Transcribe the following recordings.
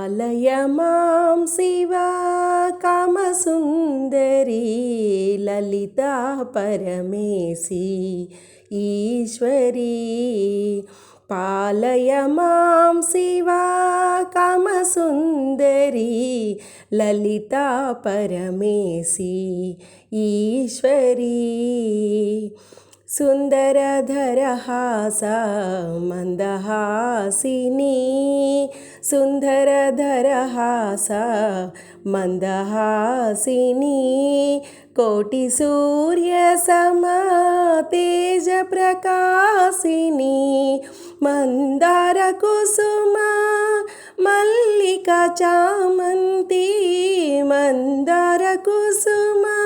पालय मां शिवा कामसुन्दरी ललिता परमेशी ईश्वरी। पालय मां शिवा कामसुन्दरी ललिता परमेशी ईश्वरी। सुन्दरधरहासा मन्दहासिनी सुन्दरधरहासा मन्दहासिनी कोटिसूर्यसमा तेजप्रकाशिनी मन्दारकुसुमा मल्लिका चामन्ती मन्दारकुसुमा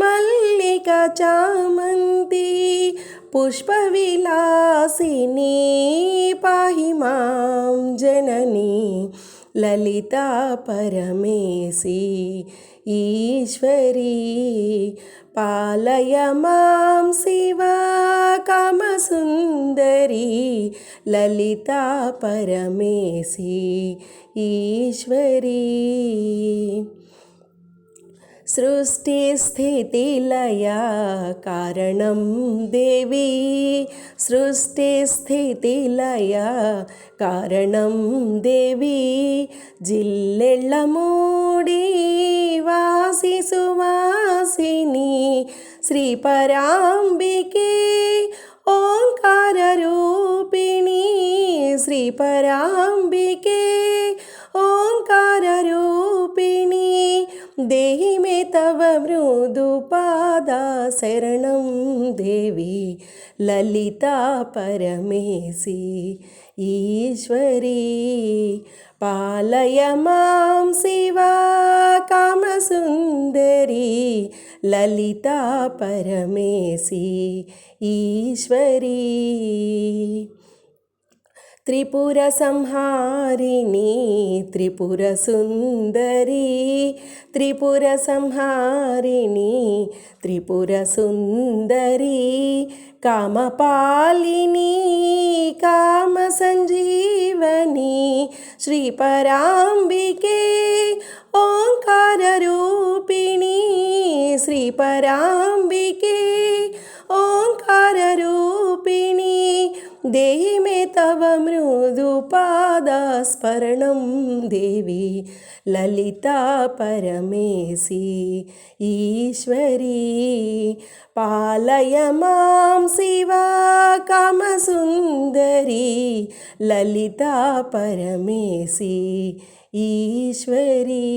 मल्लिका चामन्ती पुष्पविलासिनी पाहि मां जननी ललिता परमेशी ईश्वरी। पालय मां शिवा कामसुन्दरी ललिता परमेशी ईश्वरी। सृष्टिस्थितिलया कारणं देवी सृष्टिस्थितिलया कारणं देवी जिल्लेळ्ळमूडी वासि सुवासिनी श्रीपराम्बिके ओंकाररूपिणी श्रीपराम्बिके ओंकाररूपिणी देहि मे तव मृदुपादा शरणं देवी ललिता परमेशी ईश्वरी। पालय मां शिवा कामसुन्दरी ललिता परमेशी ईश्वरी। त्रिपुरसंहारिणी त्रिपुरसुन्दरी त्रिपुरसंहारिणी त्रिपुरसुन्दरी कामपालिनी कामसञ्जीवनी श्रीपराम्बिके ओंकाररूपिणी श्रीपराम्बिके ओंकाररूपिणी देहि मे तव मृदुपादा स्मरणं देवी ललिता परमेशी ईश्वरी। पालय मां शिवा कामसुन्दरी ललिता परमेशी ईश्वरी।